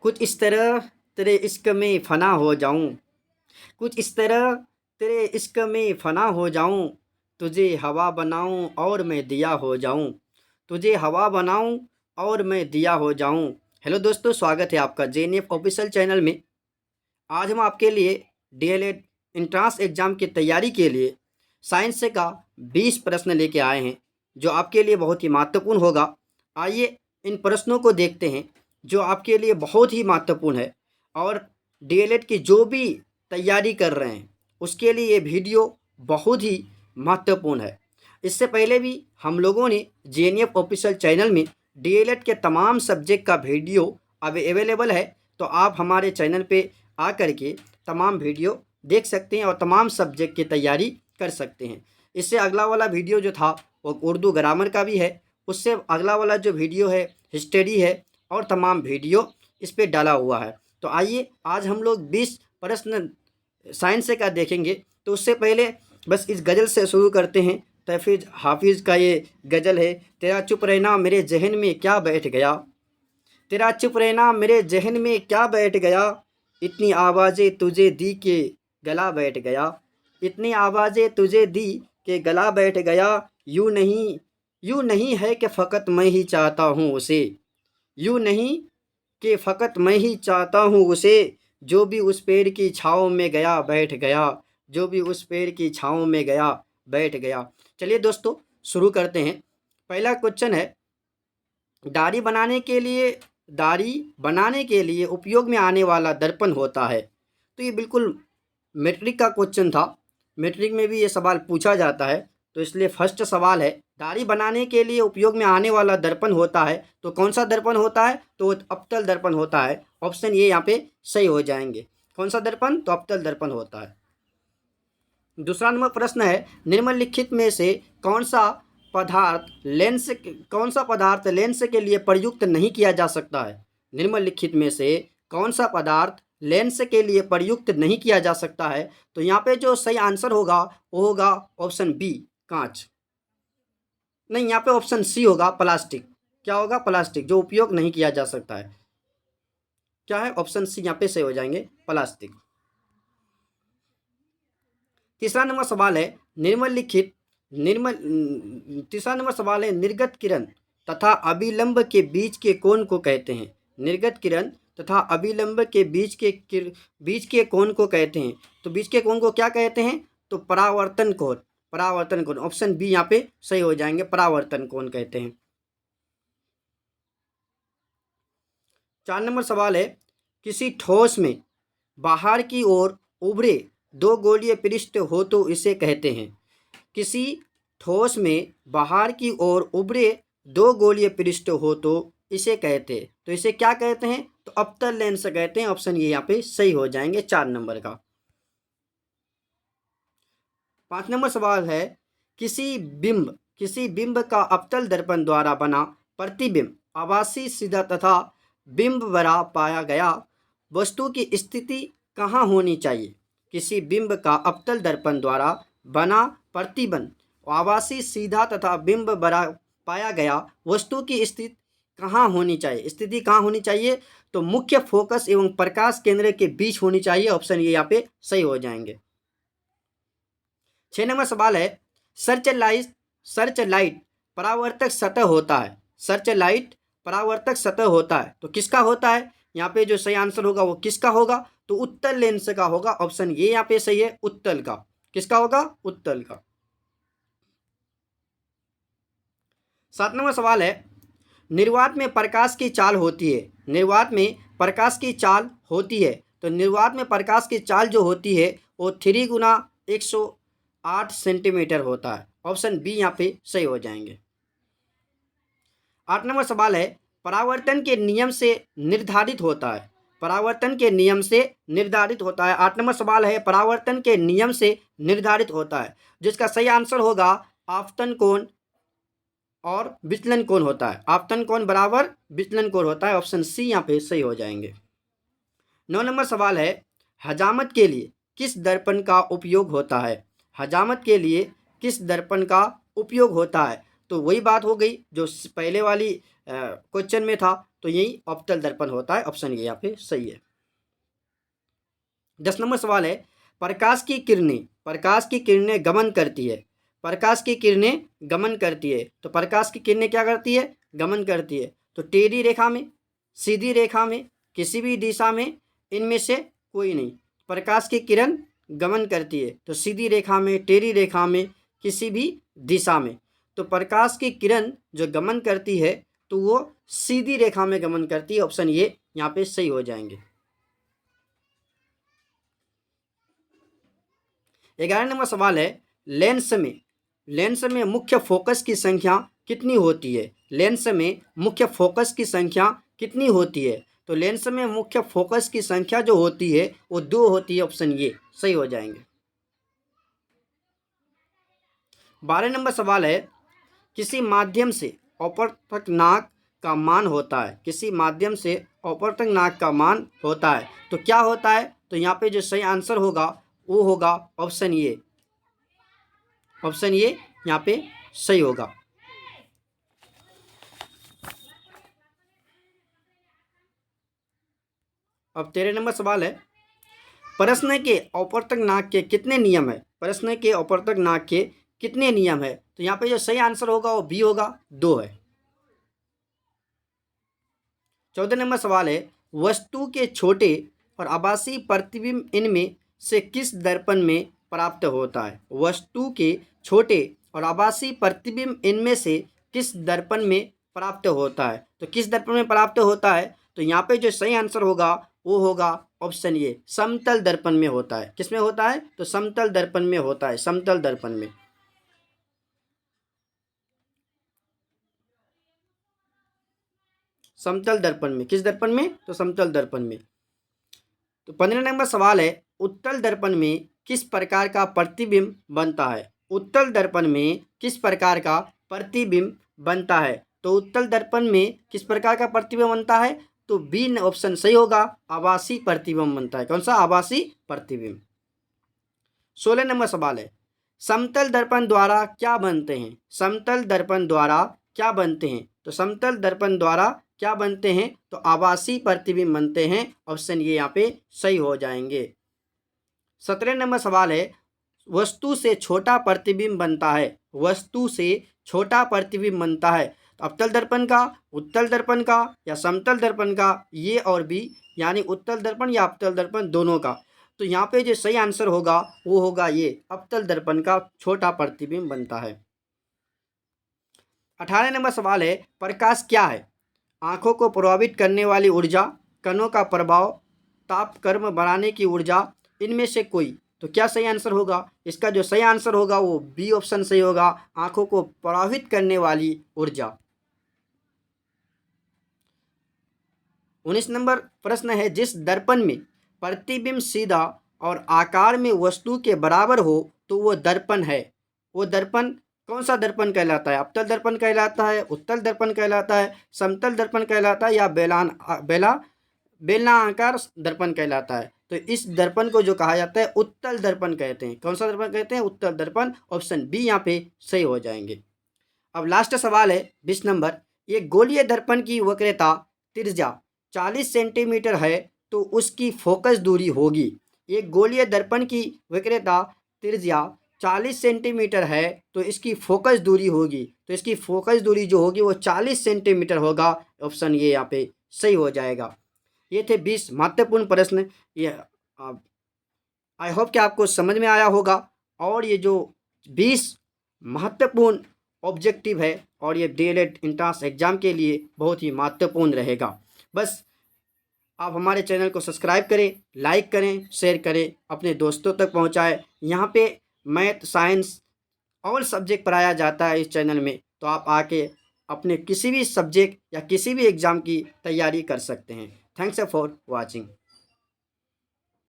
कुछ इस तरह तेरे इश्क में फ़ना हो जाऊं, कुछ इस तरह तेरे इश्क में फ़ना हो जाऊं, तुझे हवा बनाऊं और मैं दिया हो जाऊं, तुझे हवा बनाऊं और मैं दिया हो जाऊं। हेलो दोस्तों, स्वागत है आपका जेएनएफ ऑफिशियल चैनल में। आज हम आपके लिए डीएलएड एंट्रेंस एग्ज़ाम की तैयारी के लिए साइंस का 20 प्रश्न लेके आए हैं, जो आपके लिए बहुत ही महत्वपूर्ण होगा। आइए इन प्रश्नों को देखते हैं, जो आपके लिए बहुत ही महत्वपूर्ण है और डीएलएड की जो भी तैयारी कर रहे हैं उसके लिए ये वीडियो बहुत ही महत्वपूर्ण है। इससे पहले भी हम लोगों ने जेएनएफ ऑफिशियल चैनल में डीएलएड के तमाम सब्जेक्ट का वीडियो अब अवेलेबल है, तो आप हमारे चैनल पे आ कर के तमाम वीडियो देख सकते हैं और तमाम सब्जेक्ट की तैयारी कर सकते हैं। इससे अगला वाला वीडियो जो था वो उर्दू ग्रामर का भी है, उससे अगला वाला जो वीडियो है हिस्ट्री है और तमाम वीडियो इस पर डाला हुआ है। तो आइए आज हम लोग 20 प्रश्न साइंस का देखेंगे। तो उससे पहले बस इस गज़ल से शुरू करते हैं। तहफ़ीज़ हाफिज़ का ये गज़ल है। तेरा चुप रहना मेरे जहन में क्या बैठ गया, तेरा चुप रहना मेरे जहन में क्या बैठ गया, इतनी आवाज़ें तुझे दी के गला बैठ गया, इतनी आवाज़ें तुझे दी के गला बैठ गया। यूँ नहीं है कि फ़कत मैं ही चाहता हूँ उसे, यूँ नहीं कि फ़कत मैं ही चाहता हूँ उसे, जो भी उस पेड़ की छाँव में गया बैठ गया, जो भी उस पेड़ की छाँव में गया बैठ गया। चलिए दोस्तों शुरू करते हैं। पहला क्वेश्चन है, दाढ़ी बनाने के लिए उपयोग में आने वाला दर्पण होता है। तो ये बिल्कुल मैट्रिक का क्वेश्चन था, मैट्रिक में भी ये सवाल पूछा जाता है, तो इसलिए फर्स्ट सवाल है, दाढ़ी बनाने के लिए उपयोग में आने वाला दर्पण होता है, तो कौन सा दर्पण होता है? तो वो अवतल दर्पण होता है। ऑप्शन ये यहाँ पे सही हो जाएंगे। कौन सा दर्पण? तो अवतल दर्पण होता है। दूसरा नंबर प्रश्न है, निम्नलिखित में से कौन सा पदार्थ लेंस के लिए प्रयुक्त नहीं किया जा सकता है? निम्नलिखित में से कौन सा पदार्थ लेंस के लिए प्रयुक्त नहीं किया जा सकता है? तो यहाँ पे जो सही आंसर होगा वो होगा ऑप्शन बी, कांच। नहीं, यहाँ पे ऑप्शन सी होगा, प्लास्टिक। क्या होगा? प्लास्टिक, जो उपयोग नहीं किया जा सकता है। क्या है? ऑप्शन सी यहाँ पे सही हो जाएंगे, प्लास्टिक। तीसरा नंबर सवाल है, तीसरा नंबर सवाल है, निर्गत किरण तथा अभिलंब के बीच के कोण को कहते हैं। निर्गत किरण तथा अभिलंब के बीच के कोण को कहते हैं। तो बीच के कोण को क्या कहते हैं? तो परावर्तन कोण। परावर्तन कोण, ऑप्शन बी यहाँ पे सही हो जाएंगे, परावर्तन कोण कहते हैं। 4 नंबर सवाल है, किसी ठोस में बाहर की ओर उभरे दो गोलीय पृष्ठ हो तो इसे कहते हैं। किसी ठोस में बाहर की ओर उभरे दो गोलीय पृष्ठ हो तो इसे कहते हैं। तो इसे क्या कहते हैं? तो अवतल लेंस कहते हैं। ऑप्शन ये यहाँ पे सही हो जाएंगे, 4 नंबर का। 5 नंबर सवाल है, किसी बिंब का अवतल दर्पण द्वारा बना प्रतिबिंब आभासी, सीधा तथा बिंब बड़ा पाया गया, वस्तु की स्थिति कहाँ होनी चाहिए? किसी बिंब का अवतल दर्पण द्वारा बना प्रतिबिंब आभासी, सीधा तथा बिंब बड़ा पाया गया, वस्तु की स्थिति कहाँ होनी चाहिए? स्थिति कहाँ होनी चाहिए? तो मुख्य फोकस एवं प्रकाश केंद्र के बीच होनी चाहिए। ऑप्शन ये यहाँ पे सही हो जाएंगे। 6 नंबर सवाल है, सर्च लाइट परावर्तक सतह होता है। सर्च लाइट परावर्तक सतह होता है, तो किसका होता है? यहाँ पे जो सही आंसर होगा वो किसका होगा? तो उत्तल लेंस का होगा। ऑप्शन ये यहाँ पे सही है, उत्तल का। किसका होगा? उत्तल का। 7 नंबर सवाल है, निर्वात में प्रकाश की चाल होती है। निर्वात में प्रकाश की चाल होती है, तो निर्वात में प्रकाश की चाल जो होती है वो 3 गुना 108 सेंटीमीटर होता है। ऑप्शन बी यहाँ पे सही हो जाएंगे। 8 नंबर सवाल है, परावर्तन के नियम से निर्धारित होता है। परावर्तन के नियम से निर्धारित होता है। 8 नंबर सवाल है, परावर्तन के नियम से निर्धारित होता है, जिसका सही आंसर होगा आपतन कोण और विचलन कोण होता है। आपतन कोण बराबर विचलन कोण होता है। ऑप्शन सी यहाँ पे सही हो जाएंगे। 9 नंबर सवाल है, हजामत के लिए किस दर्पण का उपयोग होता है? हजामत के लिए किस दर्पण का उपयोग होता है? तो वही बात हो गई जो पहले वाली क्वेश्चन में था, तो यही अवतल दर्पण होता है। ऑप्शन ये यहाँ पे सही है। 10 नंबर सवाल है, प्रकाश की किरणें गमन करती है। प्रकाश की किरणें गमन करती है, तो प्रकाश की किरणें क्या करती है? गमन करती है। तो टेढ़ी रेखा में, सीधी रेखा में, किसी भी दिशा में, इनमें से कोई नहीं। प्रकाश की किरण गमन करती है तो सीधी रेखा में, टेढ़ी रेखा में, किसी भी दिशा में। तो प्रकाश की किरण जो गमन करती है तो वो सीधी रेखा में गमन करती है। ऑप्शन ये यहाँ पे सही हो जाएंगे। 11 नंबर सवाल है, लेंस में मुख्य फोकस की संख्या कितनी होती है? लेंस में मुख्य फोकस की संख्या कितनी होती है? तो लेंस में मुख्य फोकस की संख्या जो होती है वो 2 होती है। ऑप्शन ये सही हो जाएंगे। 12 नंबर सवाल है, किसी माध्यम से अपवर्तक नाक का मान होता है। किसी माध्यम से अपवर्तक नाक का मान होता है तो क्या होता है? तो यहाँ पे जो सही आंसर होगा वो होगा ऑप्शन ये। ऑप्शन ये यहाँ पे सही होगा। अब 13 नंबर सवाल है, प्रश्न के अपवर्तक नाक के कितने नियम है? प्रश्न के अपवर्तक नाक के कितने नियम है? तो यहाँ पे जो सही आंसर होगा वो बी होगा, 2 है। 14 नंबर सवाल है, वस्तु के छोटे और आभासी प्रतिबिंब इनमें से किस दर्पण में प्राप्त होता है? वस्तु के छोटे और आभासी प्रतिबिंब इनमें से किस दर्पण में प्राप्त होता है? तो किस दर्पण में प्राप्त होता है? तो यहाँ पे जो सही आंसर होगा वो होगा ऑप्शन ये, समतल दर्पण में होता है। किस में होता है? तो समतल दर्पण में होता है, समतल दर्पण में। समतल दर्पण में। किस दर्पण में? तो समतल दर्पण में। तो 15 नंबर सवाल है, उत्तल दर्पण में किस प्रकार का प्रतिबिंब बनता है? उत्तल दर्पण में किस प्रकार का प्रतिबिंब बनता है? तो उत्तल दर्पण में किस प्रकार का प्रतिबिंब बनता है? तो बी ऑप्शन सही होगा, आभासी प्रतिबिंब बनता है। कौन सा? आभासी प्रतिबिंब। 16 नंबर सवाल है, समतल दर्पण द्वारा क्या बनते हैं? समतल दर्पण द्वारा क्या बनते हैं? तो समतल दर्पण द्वारा क्या बनते हैं? तो आभासी प्रतिबिंब बनते हैं। ऑप्शन ये यहाँ पे सही हो जाएंगे। 17 नंबर सवाल है, वस्तु से छोटा प्रतिबिंब बनता है। वस्तु से छोटा प्रतिबिंब बनता है तो अवतल दर्पण का, उत्तल दर्पण का या समतल दर्पण का? ये और बी, यानी उत्तल दर्पण या अवतल दर्पण, दोनों का। तो यहाँ पे जो सही आंसर होगा वो होगा ये, अवतल दर्पण का छोटा प्रतिबिंब बनता है। 18 नंबर सवाल है, प्रकाश क्या है? आंखों को प्रभावित करने वाली ऊर्जा, कणों का प्रभाव, ताप कर्म बढ़ाने की ऊर्जा, इनमें से कोई? तो क्या सही आंसर होगा? इसका जो सही आंसर होगा वो बी ऑप्शन सही होगा, आंखों को प्रभावित करने वाली ऊर्जा। 19 नंबर प्रश्न है, जिस दर्पण में प्रतिबिंब सीधा और आकार में वस्तु के बराबर हो तो वो दर्पण है। वो दर्पण कौन सा दर्पण कहलाता है? अवतल दर्पण कहलाता है, उत्तल दर्पण कहलाता है, समतल दर्पण कहलाता है या बेलनाकार दर्पण कहलाता है? तो इस दर्पण को जो कहा जाता है उत्तल दर्पण कहते हैं। कौन सा दर्पण कहते हैं? उत्तल दर्पण। ऑप्शन बी यहाँ पे सही हो जाएंगे। अब लास्ट सवाल है 20 नंबर, ये गोलीय दर्पण की वक्रता त्रिज्या 40 सेंटीमीटर है तो उसकी फोकस दूरी होगी। एक गोलीय दर्पण की वक्रता त्रिज्या 40 सेंटीमीटर है तो इसकी फोकस दूरी होगी। तो इसकी फोकस दूरी जो होगी वो 40 सेंटीमीटर होगा। ऑप्शन ये यहाँ पे सही हो जाएगा। ये थे 20 महत्वपूर्ण प्रश्न। ये आई होप कि आपको समझ में आया होगा। और ये जो 20 महत्वपूर्ण ऑब्जेक्टिव है और ये डीएलएड एंट्रेंस एग्जाम के लिए बहुत ही महत्वपूर्ण रहेगा। बस आप हमारे चैनल को सब्सक्राइब करें, लाइक करें, शेयर करें, अपने दोस्तों तक पहुंचाएं। यहाँ पे मैथ, साइंस ऑल सब्जेक्ट पढ़ाया जाता है इस चैनल में। तो आप आके अपने किसी भी सब्जेक्ट या किसी भी एग्ज़ाम की तैयारी कर सकते हैं। Thanks for watching.